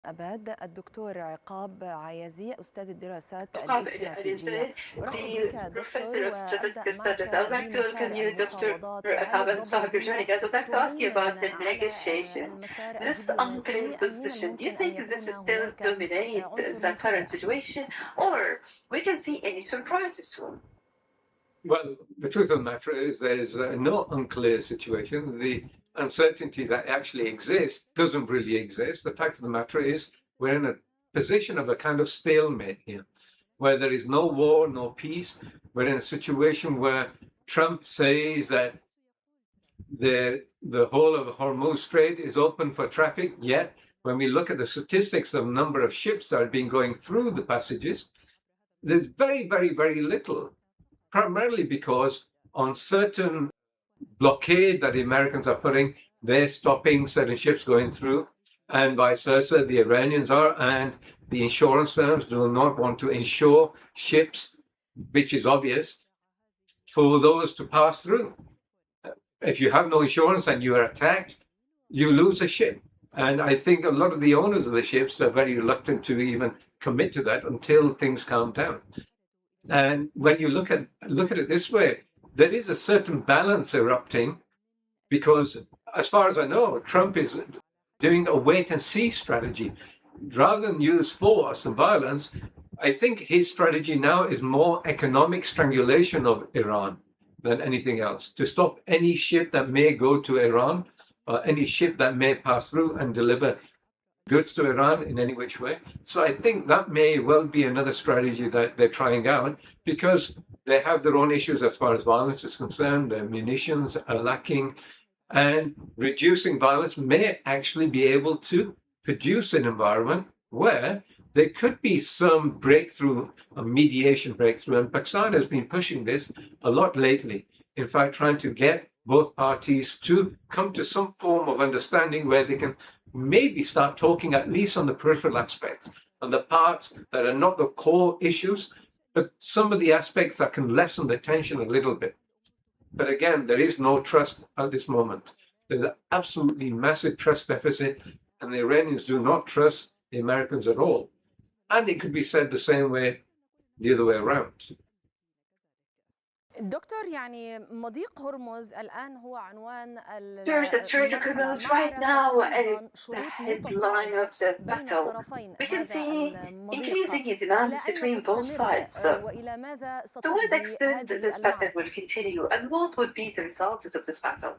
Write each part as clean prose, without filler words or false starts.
أباد الدكتور عقاب عيازي أستاذ الدراسات Auqaab الاستراتيجية. Alizai, أرحب the بك دكتور professor of وأبدأ strategic معك studies. I would like to welcome بمسار you, Dr. المفاوضات. هل Auqaab الضغط Alizai, for هو joining us. I would like to ask you كل about the على negotiations. المسار This unclear الدبلوماسي أم من position, do you الممكن أن think this يكون is still هناك dominate عنصر the current فتاح؟ situation, or we can see any surprises soon? Well, the truth of the matter is there's no unclear situation. The uncertainty that actually exists doesn't really exist. The fact of the matter is we're in a position of a kind of stalemate here, where there is no war, no peace. We're in a situation where Trump says that the whole of the Hormuz Strait is open for traffic, yet when we look at the statistics of the number of ships that have been going through the passages, there's very, very, very little, primarily because on certain blockade that the Americans are putting, they're stopping certain ships going through, and vice versa, the Iranians are, and the insurance firms do not want to insure ships, which is obvious, for those to pass through. If you have no insurance and you are attacked, you lose a ship. And I think a lot of the owners of the ships are very reluctant to even commit to that until things calm down. And when you look at it this way, there is a certain balance erupting because, as far as I know, Trump is doing a wait and see strategy. Rather than use force and violence, I think his strategy now is more economic strangulation of Iran than anything else, to stop any ship that may go to Iran or any ship that may pass through and deliver goods to Iran in any which way. So I think that may well be another strategy that they're trying out because they have their own issues as far as violence is concerned. Their munitions are lacking, and reducing violence may actually be able to produce an environment where there could be some breakthrough, a mediation breakthrough. And Pakistan has been pushing this a lot lately. In fact, trying to get both parties to come to some form of understanding where they can maybe start talking at least on the peripheral aspects, on the parts that are not the core issues, but some of the aspects that can lessen the tension a little bit. But again, there is no trust at this moment. There's an absolutely massive trust deficit, and the Iranians do not trust the Americans at all. And it could be said the same way, the other way around. دكتور، يعني مضيق هرمز الآن هو عنوان Sure, the Strait of المرحلة Hormuz مع right رفع now is أيضا the شروط headline متصاعدة of the بين battle. الطرفين We can هذا see المضيق. increasing إلى demands أين between both تستمر sides. وإلى ماذا To what ستفضي extent هذه this battle المعركة؟ will continue, and what would be the results of this battle?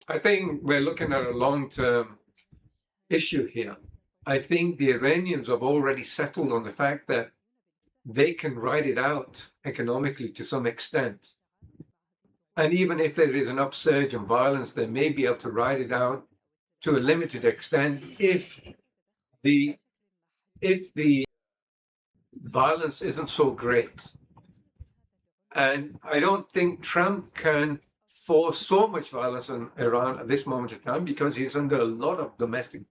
I think we're looking at a long-term issue here. I think the Iranians have already settled on the fact that they can ride it out economically to some extent. And even if there is an upsurge in violence, they may be able to ride it out to a limited extent if the violence isn't so great. And I don't think Trump can force so much violence on Iran at this moment in time because he's under a lot of domestic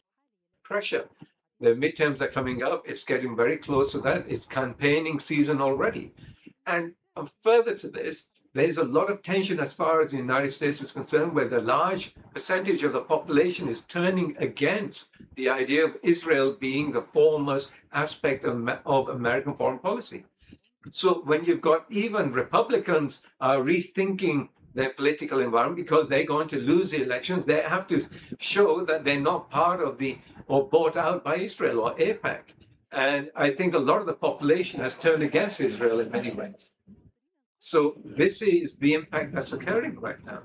pressure. The midterms are coming up. It's getting very close to that. It's campaigning season already. And further to this, there's a lot of tension as far as the United States is concerned, where the large percentage of the population is turning against the idea of Israel being the foremost aspect of American foreign policy. So when you've got even Republicans rethinking their political environment because they're going to lose the elections, they have to show that they're not part of or bought out by Israel or AIPAC. And I think a lot of the population has turned against Israel in many ways. So this is the impact that's occurring right now.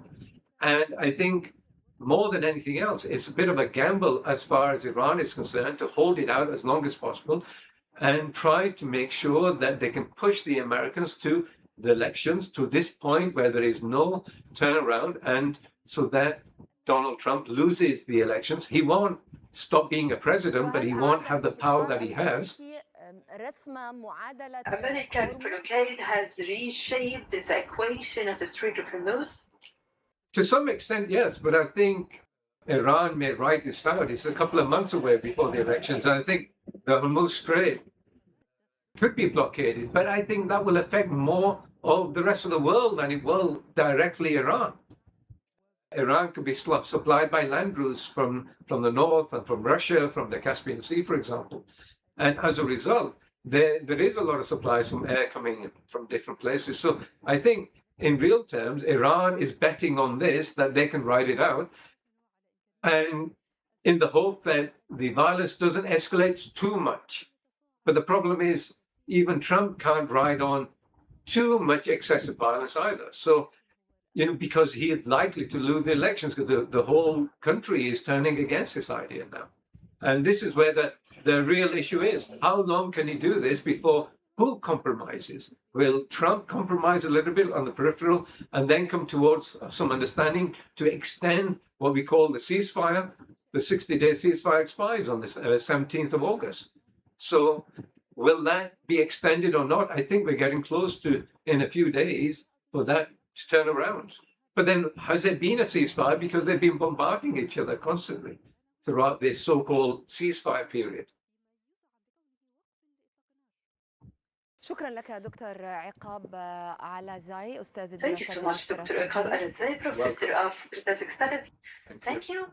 And I think more than anything else, it's a bit of a gamble as far as Iran is concerned to hold it out as long as possible and try to make sure that they can push the Americans to the elections to this point where there is no turnaround, and so that Donald Trump loses the elections. He won't stop being a president, but he won't have the power that he has. American blockade has reshaped this equation of the Strait of Hormuz. To some extent, yes, but I think Iran may ride this out. It's a couple of months away before the elections. I think the Hormuz Strait could be blockaded, but I think that will affect more of the rest of the world than it will directly Iran. Iran could be supplied by land routes from the north and from Russia, from the Caspian Sea, for example. And as a result, there is a lot of supplies from air coming from different places. So I think in real terms, Iran is betting on this, that they can ride it out, and in the hope that the violence doesn't escalate too much. But the problem is, even Trump can't ride on too much excessive violence either. So, because he is likely to lose the elections, because the whole country is turning against this idea now. And this is where the real issue is. How long can he do this before who compromises? Will Trump compromise a little bit on the peripheral and then come towards some understanding to extend what we call the ceasefire? The 60-day ceasefire expires on the 17th of August. So will that be extended or not? I think we're getting close to, in a few days, for that to turn around. But then has there been a ceasefire? Because they've been bombarding each other constantly throughout this so-called ceasefire period. شكرا لك دكتور عقاب علزاي أستاذ Thank you so much, Dr. Auqaab Alizai, Professor of Strategic Studies. Thank you.